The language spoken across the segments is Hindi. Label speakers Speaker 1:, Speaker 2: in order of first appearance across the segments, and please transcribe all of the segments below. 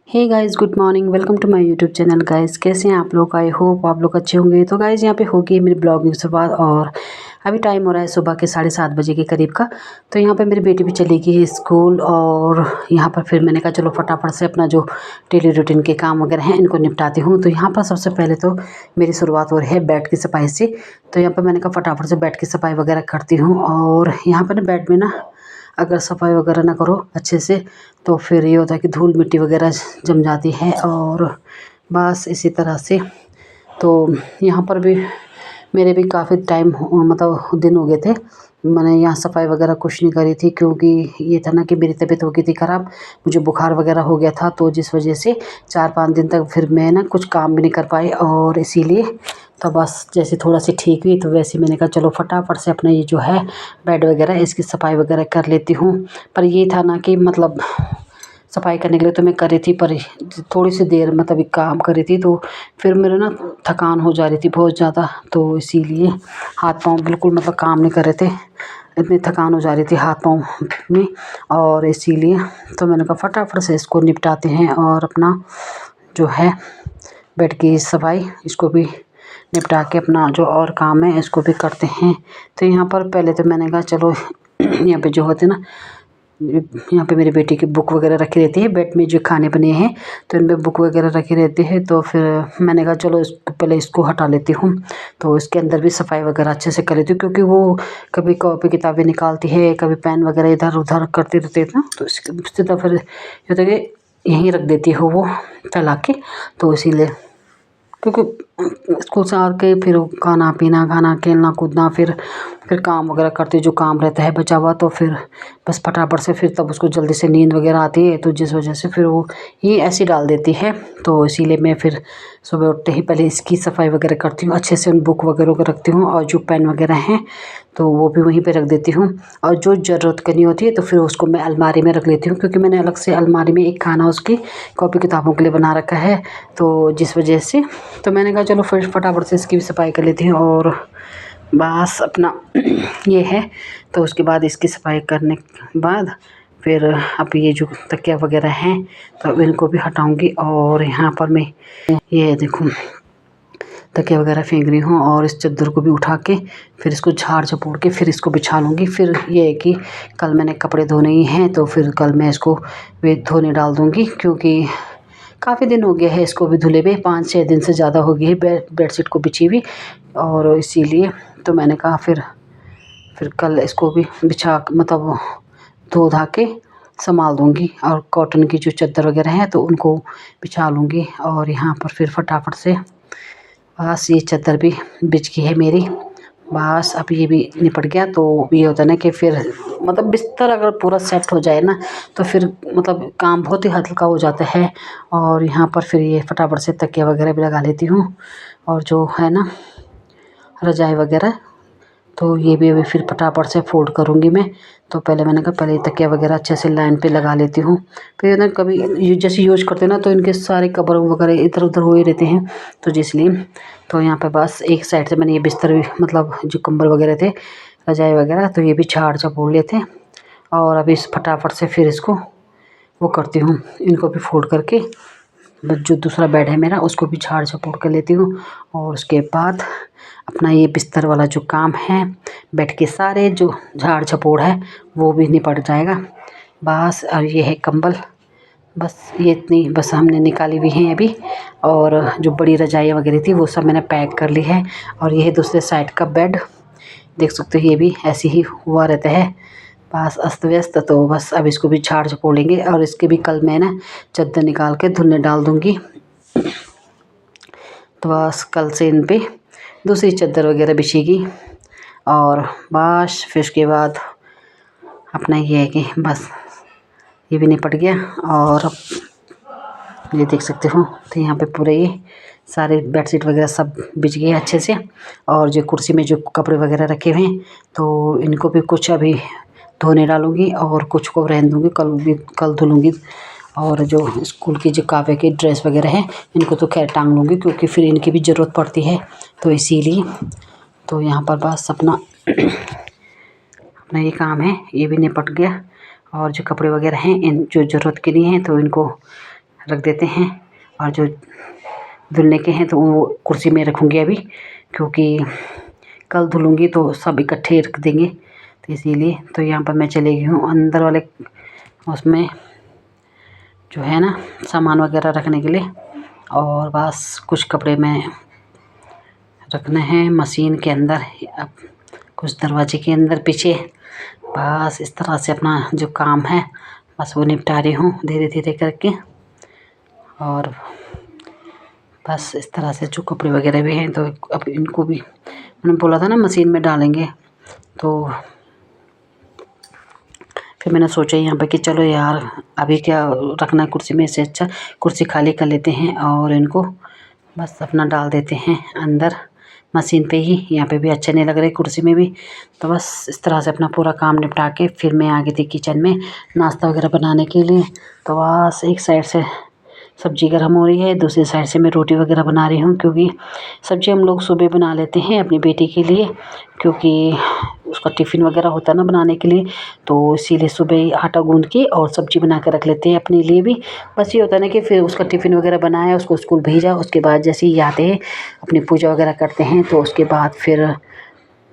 Speaker 1: Hey guys, good morning. Welcome to my YouTube channel. Guys, कैसे हैं आप लोग? आई होप आप लोग अच्छे होंगे। तो गाइस, यहाँ पे होगी मेरी ब्लॉगिंग शुरुआत और अभी टाइम हो रहा है सुबह के 7:30 बजे के करीब का। तो यहाँ पे मेरी बेटी भी चली गई है स्कूल और यहाँ पर फिर मैंने कहा चलो फटाफट से अपना जो डेली रूटीन के काम वगैरह हैं इनको निपटाती हूँ। तो यहाँ पर सबसे पहले तो मेरी शुरुआत हो रही है बेड की सफाई से। तो यहाँ पर मैंने कहा फटाफट से बेड की सफाई वगैरह करती हूँ। और यहाँ पर ना बेड में ना अगर सफाई वगैरह ना करो अच्छे से तो फिर ये होता है कि धूल मिट्टी वगैरह जम जाती है। और बस इसी तरह से तो यहाँ पर भी मेरे भी काफ़ी टाइम मतलब दिन हो गए थे मैंने यहाँ सफाई वगैरह कुछ नहीं करी थी, क्योंकि ये था ना कि मेरी तबीयत हो गई थी ख़राब, मुझे बुखार वगैरह हो गया था। तो जिस वजह से 4-5 दिन तक फिर मैं ना कुछ काम भी नहीं कर पाई और इसीलिए तो बस जैसे थोड़ा सी ठीक हुई तो वैसे मैंने कहा चलो फटाफट से अपना ये जो है बेड वगैरह इसकी सफाई वगैरह कर लेती हूँ। पर ये था ना कि मतलब सफाई करने के लिए तो मैं कर रही थी, पर थोड़ी सी देर मतलब एक काम कर रही थी तो फिर मेरे ना थकान हो जा रही थी बहुत ज़्यादा। तो इसीलिए हाथ पाँव बिल्कुल मतलब काम नहीं कर रहे थे, इतनी थकान हो जा रही थी हाथ पाँव में। और इसीलिए तो मैंने कहा फटाफट से इसको निपटाते हैं और अपना जो है बेड की सफाई इसको भी निपटा के अपना जो और काम है इसको भी करते हैं। तो यहाँ पर पहले तो मैंने कहा चलो यहाँ पे जो होते ना यहाँ पे मेरी बेटी की बुक वगैरह रखी रहती है बेड में, जो खाने बने हैं तो इनमें बुक वगैरह रखी रहती है। तो फिर मैंने कहा चलो पहले इसको हटा लेती हूँ। तो इसके अंदर भी सफाई वगैरह अच्छे से कर लेती हूँ, क्योंकि वो कभी कॉपी किताबें निकालती है, कभी पेन वगैरह इधर उधर करते रहते हैं ना, तो इससे तो फिर ये होता है कि यहीं रख देती हो वो फैला के। तो इसीलिए क्योंकि स्कूल से आके फिर खाना पीना खाना खेलना कूदना फिर काम वगैरह करते जो काम रहता है बचा हुआ, तो फिर बस फटाफट से फिर तब उसको जल्दी से नींद वगैरह आती है, तो जिस वजह से फिर वो ये ऐसी डाल देती है। तो इसीलिए मैं फिर सुबह उठते ही पहले इसकी सफाई वगैरह करती हूँ, अच्छे से उन बुक वगैरह को रखती हूँ और जो पेन वगैरह हैं तो वो भी वहीं पे रख देती हूँ। और जो ज़रूरत करनी होती है तो फिर उसको मैं अलमारी में रख लेती हूँ, क्योंकि मैंने अलग से अलमारी में एक खाना उसकी कॉपी किताबों के लिए बना रखा है। तो जिस वजह से तो मैंने कहा चलो फिर फटाफट से इसकी भी सफाई कर लेती हूँ और बस अपना ये है। तो उसके बाद इसकी सफाई करने के बाद फिर अब ये जो तकिया वगैरह हैं तो अब इनको भी हटाऊंगी। और यहाँ पर मैं ये देखूँ तकिया वगैरह फेंक रही हूँ और इस चादर को भी उठा के फिर इसको झाड़ झपोड़ के फिर इसको बिछा लूँगी। फिर ये है कि कल मैंने कपड़े धोने ही हैं तो फिर कल मैं इसको वे धोने डाल दूँगी, क्योंकि काफ़ी दिन हो गया है इसको भी धुले हुए, 5-6 दिन से ज़्यादा हो गई है बेडशीट को बिछी हुई। और इसीलिए तो मैंने कहा फिर कल इसको भी बिछा मतलब धो धा के संभाल दूँगी और कॉटन की जो चादर वगैरह है तो उनको बिछा लूँगी। और यहाँ पर फिर फटाफट से बस ये चादर भी बिछ गई है मेरी, बस अब ये भी निपट गया। तो ये होता है ना कि फिर मतलब बिस्तर अगर पूरा सेट हो जाए ना तो फिर मतलब काम बहुत ही हल्का हो जाता है। और यहाँ पर फिर ये फटाफट से तकिया वगैरह भी लगा लेती हूँ और जो है ना रजाई वगैरह तो ये भी अभी फिर फटाफट से फोल्ड करूँगी मैं। तो पहले मैंने कहा पहले तकिया वगैरह अच्छे से लाइन पे लगा लेती हूँ, फिर ना कभी जैसे यूज करते हैं ना तो इनके सारे कवर वगैरह इधर उधर हो ही रहते हैं। तो इसलिए तो यहाँ पे बस एक साइड से मैंने ये बिस्तर भी मतलब जो कंबल वगैरह थे रजाई वगैरह तो ये भी झाड़ झपोड़ लेते। और अभी इस फटाफट से फिर इसको वो करती हूँ, इनको भी फोल्ड करके जो दूसरा बेड है मेरा उसको भी झाड़ झपोड़ कर लेती हूँ। और उसके बाद अपना ये बिस्तर वाला जो काम है बेड के सारे जो झाड़ झपोड़ है वो भी निपट जाएगा बस। और ये है कंबल, बस ये इतनी बस हमने निकाली हुई हैं अभी। और जो बड़ी रजाई वगैरह थी वो सब मैंने पैक कर ली है। और ये है दूसरे साइड का बेड, देख सकते हो ये भी ऐसे ही हुआ रहता है बस अस्त व्यस्त। तो बस अब इसको भी झाड़ झपोड़ लेंगे और इसके भी कल मैं ना चादर निकाल के धुलने डाल दूँगी। तो बस कल से इन पे दूसरी चादर वगैरह बिछेगी और बस फिर उसके बाद अपना ये है कि बस ये भी निपट गया। और ये देख सकते हो तो यहाँ पे पूरे ये सारे बेडशीट वगैरह सब बिछ गए अच्छे से। और जो कुर्सी में जो कपड़े वगैरह रखे हुए हैं तो इनको भी कुछ अभी धोने डालूँगी और कुछ को रहने दूँगी, कल धुलूँगी। और जो स्कूल की जो काव्य की ड्रेस वगैरह है इनको तो खैर टांग लूँगी, क्योंकि फिर इनकी भी ज़रूरत पड़ती है। तो इसीलिए तो यहाँ पर बस अपना अपना ये काम है ये भी निपट गया। और जो कपड़े वगैरह हैं इन जो ज़रूरत के लिए हैं तो इनको रख देते हैं। और जो धुलने के हैं तो वो कुर्सी में रखूँगी अभी, क्योंकि कल धुलूँगी तो सब इकट्ठे रख देंगे, तो इसीलिए। तो यहाँ पर मैं चली गई हूँ अंदर वाले उसमें जो है ना सामान वगैरह रखने के लिए। और बस कुछ कपड़े में रखने हैं मशीन के अंदर, अब कुछ दरवाजे के अंदर पीछे। बस इस तरह से अपना जो काम है बस वो निपटा रही हूँ धीरे धीरे करके। और बस इस तरह से जो कपड़े वगैरह भी हैं तो अब इनको भी मैंने बोला था ना मशीन में डालेंगे, तो फिर मैंने सोचा यहाँ पे कि चलो यार अभी क्या रखना है कुर्सी में, से अच्छा कुर्सी खाली कर लेते हैं और इनको बस अपना डाल देते हैं अंदर मशीन पे ही। यहाँ पे भी अच्छे नहीं लग रहे कुर्सी में भी। तो बस इस तरह से अपना पूरा काम निपटा के फिर मैं आ गई थी किचन में नाश्ता वगैरह बनाने के लिए। तो बस एक साइड से सब्ज़ी गर्म हो रही है, दूसरी साइड से मैं रोटी वगैरह बना रही हूँ, क्योंकि सब्ज़ी हम लोग सुबह बना लेते हैं अपनी बेटी के लिए, क्योंकि उसका टिफ़िन वगैरह होता है ना बनाने के लिए, तो इसीलिए सुबह ही आटा गूँध के और सब्ज़ी बना के रख लेते हैं अपने लिए भी। बस ये होता है ना कि फिर उसका टिफ़िन वगैरह बनाया, उसको स्कूल भेजा, उसके बाद जैसे ही आते हैं अपनी पूजा वगैरह करते हैं, तो उसके बाद फिर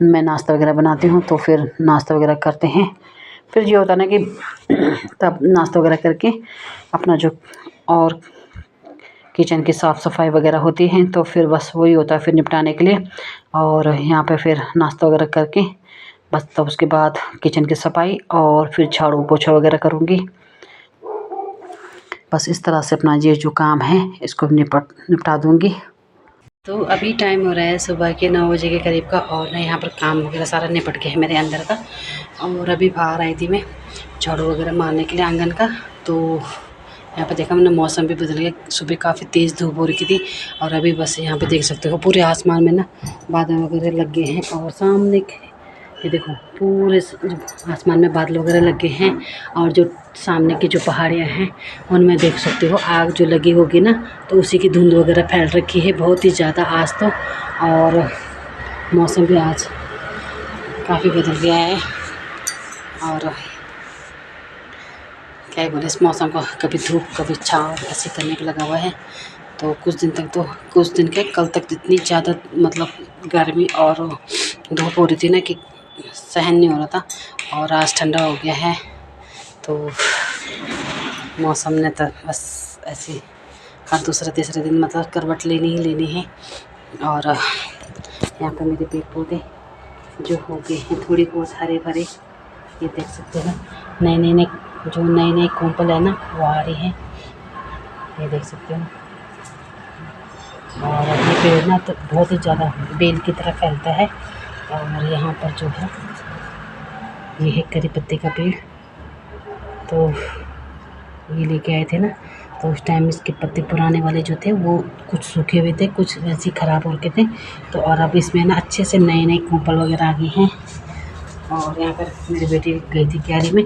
Speaker 1: मैं नाश्ता वगैरह बनाती हूँ, तो फिर नाश्ता वगैरह करते हैं। फिर ये होता है ना कि तब नाश्ता वगैरह करके अपना जो और किचन की साफ़ सफाई वगैरह होती है, तो फिर बस वही होता है फिर निपटाने के लिए। और यहाँ पे फिर नाश्ता वगैरह करके बस तब उसके बाद किचन की सफाई और फिर झाड़ू पोछा वगैरह करूँगी। बस इस तरह से अपना ये जो काम है इसको निपटा दूँगी। तो अभी टाइम हो रहा है सुबह के 9 बजे के करीब का, और मैं यहाँ पर काम वगैरह सारा निपट के है मेरे अंदर का। और अभी बाहर आई थी मैं झाड़ू वगैरह मारने के लिए आंगन का। तो यहाँ पे देखा मैंने मौसम भी बदल गया, सुबह काफ़ी तेज़ धूप हो रही थी और अभी बस यहाँ पे देख सकते हो पूरे आसमान में ना बादल वगैरह लग गए हैं। और सामने ये देखो पूरे आसमान में बादल वगैरह लगे हैं, और जो सामने की जो पहाड़ियाँ हैं उनमें देख सकते हो आग जो लगी होगी ना, तो उसी की धुंध वगैरह फैल रखी है बहुत ही ज़्यादा आज तो। और मौसम भी आज काफ़ी बदल गया है, और क्या बोले इस मौसम को, कभी धूप कभी छाँव ऐसे करने को लगा हुआ है। तो कुछ दिन तक तो कुछ दिन के कल तक इतनी ज़्यादा मतलब गर्मी और धूप हो रही थी ना कि सहन नहीं हो रहा था, और आज ठंडा हो गया है। तो मौसम ने तो बस ऐसे हर दूसरे तीसरे दिन मतलब करवट लेनी ही लेनी है। और यहाँ पर मेरे पेड़ पौधे जो हो गए हैं थोड़ी बहुत हरे भरे, ये देख सकते हो नए नए कोंपल है ना वो आ रही हैं, ये देख सकते हो। और ये पेड़ ना तो बहुत ही ज़्यादा बेल की तरह फैलता है। और यहाँ पर जो है ये है करी पत्ते का पेड़, तो ये लेके आए थे ना, तो उस टाइम इसके पत्ते पुराने वाले जो थे वो कुछ सूखे हुए थे, कुछ वैसे ही ख़राब हो गए थे। तो और अब इसमें ना अच्छे से नए कोंपल वगैरह आ गए हैं। और यहाँ पर मेरी बेटी गई थी क्यारी में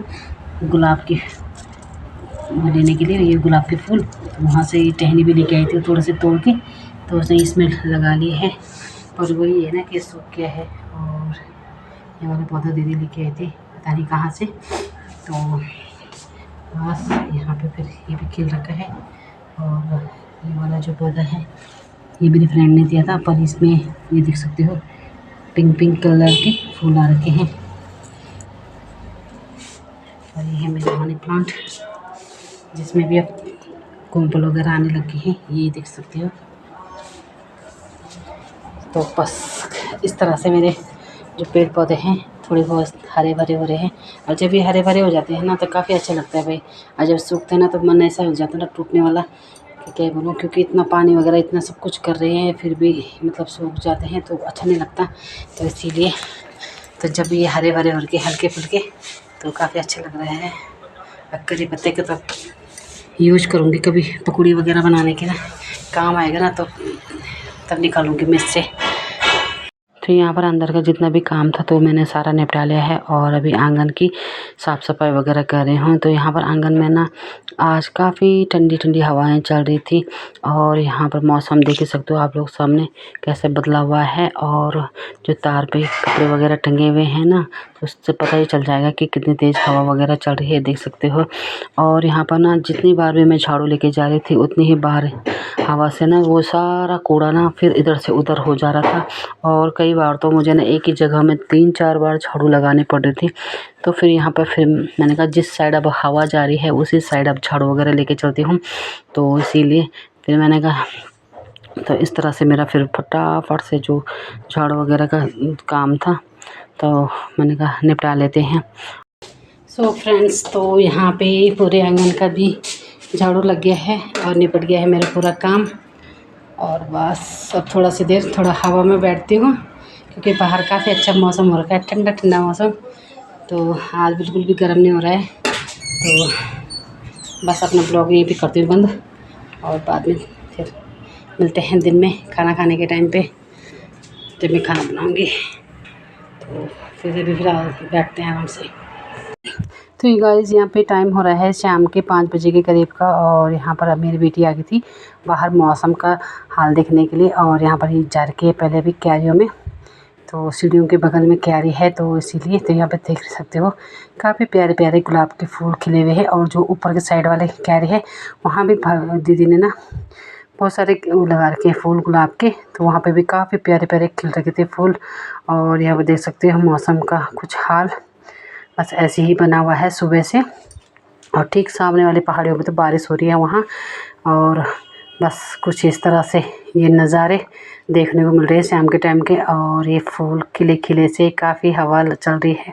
Speaker 1: गुलाब की लेने के लिए, ये गुलाब के फूल, तो वहाँ से ये टहनी भी लेके आई थी थोड़े से तोड़ के, तो उसने इसमें लगा लिए है। और वही है ना कि सूख गया है। और ये वाला पौधा दीदी लेके आई थी पता नहीं कहाँ से, तो बस यहाँ पे फिर ये भी खिल रखा है। और ये वाला जो पौधा है ये मेरी फ्रेंड ने दिया था, पर इसमें ये देख सकते हो पिंक कलर के फूल आ रखे हैं। और ये है मेरा मनी प्लांट जिसमें भी अब कोंपल वगैरह आने लगी हैं, ये देख सकते हो। तो बस इस तरह से मेरे जो पेड़ पौधे हैं थोड़े बहुत हरे भरे हो रहे हैं। और जब ये हरे भरे हो जाते हैं ना तो काफ़ी अच्छा लगता है भाई, और जब सूखते हैं ना तो मन ऐसा हो जाता है ना टूटने वाला कि क्या बोलूँ, क्योंकि इतना पानी वगैरह इतना सब कुछ कर रहे हैं फिर भी मतलब सूख जाते हैं तो अच्छा नहीं लगता। तो इसीलिए तो जब ये हरे भरे हो के हल्के फुल्के तो काफ़ी अच्छे लग रहे हैं। अब करी पत्ते का तो यूज करूँगी कभी पकौड़ी वगैरह बनाने के ना काम आएगा ना, तो तब निकालूँगी मैं इससे। तो यहाँ पर अंदर का जितना भी काम था तो मैंने सारा निपटा लिया है। और अभी आंगन की साफ़ सफाई वगैरह कर रही हूँ। तो यहाँ पर आंगन में ना आज काफ़ी ठंडी ठंडी हवाएं चल रही थी और यहाँ पर मौसम देख ही सकते हो आप लोग सामने कैसे बदला हुआ है। और जो तार पे कपड़े वगैरह टंगे हुए हैं ना, तो उससे पता ही चल जाएगा कि कितनी तेज़ हवा वगैरह चल रही है, देख सकते हो। और यहाँ पर ना जितनी बार भी मैं झाड़ू लेके जा रही थी उतनी ही बार हवा से ना वो सारा कूड़ा ना फिर इधर से उधर हो जा रहा था। और कई बार तो मुझे ना एक ही जगह में 3-4 बार झाड़ू लगानी पड़ रही थी। तो फिर यहाँ पर फिर मैंने कहा जिस साइड अब हवा जा रही है उसी साइड अब झाड़ू वगैरह लेके चलती हूँ। तो इसीलिए फिर मैंने कहा, तो इस तरह से मेरा फिर फटाफट से जो झाड़ू वगैरह का काम था तो मैंने कहा निपटा लेते हैं। सो फ्रेंड्स, तो यहाँ पे पूरे आंगन का भी झाड़ू लग गया है और निपट गया है मेरा पूरा काम। और बस अब थोड़ा सी देर थोड़ा हवा में बैठती हूँ क्योंकि बाहर काफ़ी अच्छा मौसम हो रखा है, ठंडा ठंडा मौसम। तो आज बिल्कुल भी गर्म नहीं हो रहा है। तो बस अपना ब्लॉग यहीं पे करती हूँ बंद और बाद में फिर मिलते हैं दिन में खाना खाने के टाइम पे जब मैं खाना बनाऊँगी। तो फिर अभी फिलहाल बैठते हैं आराम से। तो ये गाइस यहाँ पे टाइम हो रहा है शाम के 5 बजे के करीब का और यहाँ पर अब मेरी बेटी आ गई थी बाहर मौसम का हाल देखने के लिए। और यहाँ पर ये जा रखी है पहले भी क्यारियों में, तो सीढ़ियों के बगल में क्यारी है तो इसीलिए। तो यहाँ पे देख सकते हो काफ़ी प्यारे प्यारे गुलाब के फूल खिले हुए हैं। और जो ऊपर के साइड वाले क्यारी है वहाँ भी दीदी ने ना बहुत सारे वो लगा रखे हैं फूल गुलाब के, तो वहाँ पे भी काफ़ी प्यारे प्यारे खिल रखे थे फूल। और यहाँ पर देख सकते हो मौसम का कुछ हाल बस ऐसे ही बना हुआ है सुबह से। और ठीक सामने वाली पहाड़ियों पे तो बारिश हो रही है वहाँ। और बस कुछ इस तरह से ये नज़ारे देखने को मिल रहे हैं शाम के टाइम के। और ये फूल खिले खिले से काफ़ी हवा चल रही है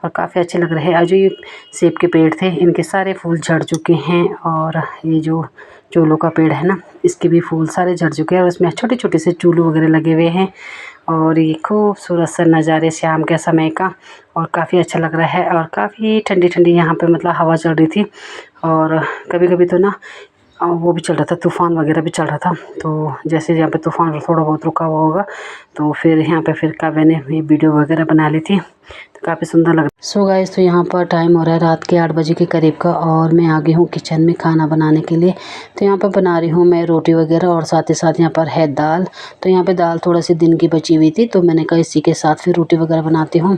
Speaker 1: और काफ़ी अच्छे लग रहे हैं। और जो ये सेब के पेड़ थे इनके सारे फूल झड़ चुके हैं। और ये जो चूलों का पेड़ है ना, इसके भी फूल सारे झड़ चुके हैं और इसमें छोटे छोटे से चूलू वगैरह लगे हुए हैं। और ये खूबसूरत सा नज़ारे शाम के समय का और काफ़ी अच्छा लग रहा है। और काफ़ी ठंडी ठंडी यहाँ पे मतलब हवा चल रही थी। और कभी कभी तो ना वो भी चल रहा था, तूफ़ान वगैरह भी चल रहा था। तो जैसे यहाँ पे तूफ़ान थोड़ा बहुत रुका हुआ होगा तो फिर यहाँ पे फिर काव्या ने ये वीडियो वगैरह बना ली थी, तो काफ़ी सुंदर लग रहा है। सो गाइस, तो यहाँ पर टाइम हो रहा है रात के 8 बजे के करीब का और मैं आ गई हूँ किचन में खाना बनाने के लिए। तो यहाँ पर बना रही हूँ मैं रोटी वगैरह और साथ ही साथ यहाँ पर है दाल। तो यहाँ पे दाल थोड़ा सी दिन की बची हुई थी तो मैंने कहा इसी के साथ फिर रोटी वगैरह बनाती हूँ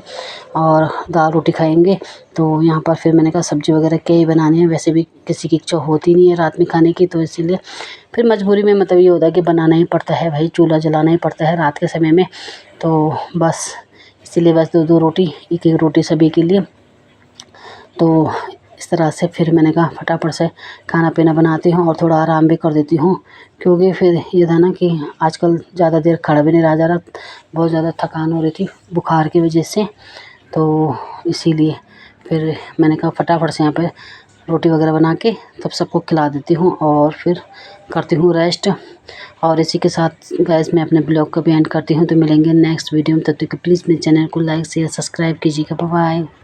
Speaker 1: और दाल रोटी खाएंगे। तो यहाँ पर फिर मैंने कहा सब्ज़ी वगैरह क्या ही बनानी है, वैसे भी किसी की इच्छा होती नहीं है रात में खाने की, तो इसीलिए फिर मजबूरी में मतलब ये होता है कि बनाना ही पड़ता है भाई, चूल्हा जलाना ही पड़ता है रात के समय में। तो बस इसीलिए बस 2-2 रोटी, 1-1 रोटी सभी के लिए। तो इस तरह से फिर मैंने कहा फटाफट से खाना पीना बनाती हूँ और थोड़ा आराम भी कर देती हूँ क्योंकि फिर ये था ना कि आजकल ज़्यादा देर खड़ा भी नहीं रहा जा रहा, बहुत ज़्यादा थकान हो रही थी बुखार की वजह से। तो इसीलिए फिर मैंने कहा फटाफट से यहाँ पे रोटी वगैरह बना के तब सबको खिला देती हूँ और फिर करती हूँ रेस्ट। और इसी के साथ गाइस मैं अपने ब्लॉग को भी एंड करती हूँ। तो मिलेंगे नेक्स्ट वीडियो में, तब तक प्लीज़ मेरे चैनल को लाइक शेयर सब्सक्राइब कीजिएगा। Bye bye.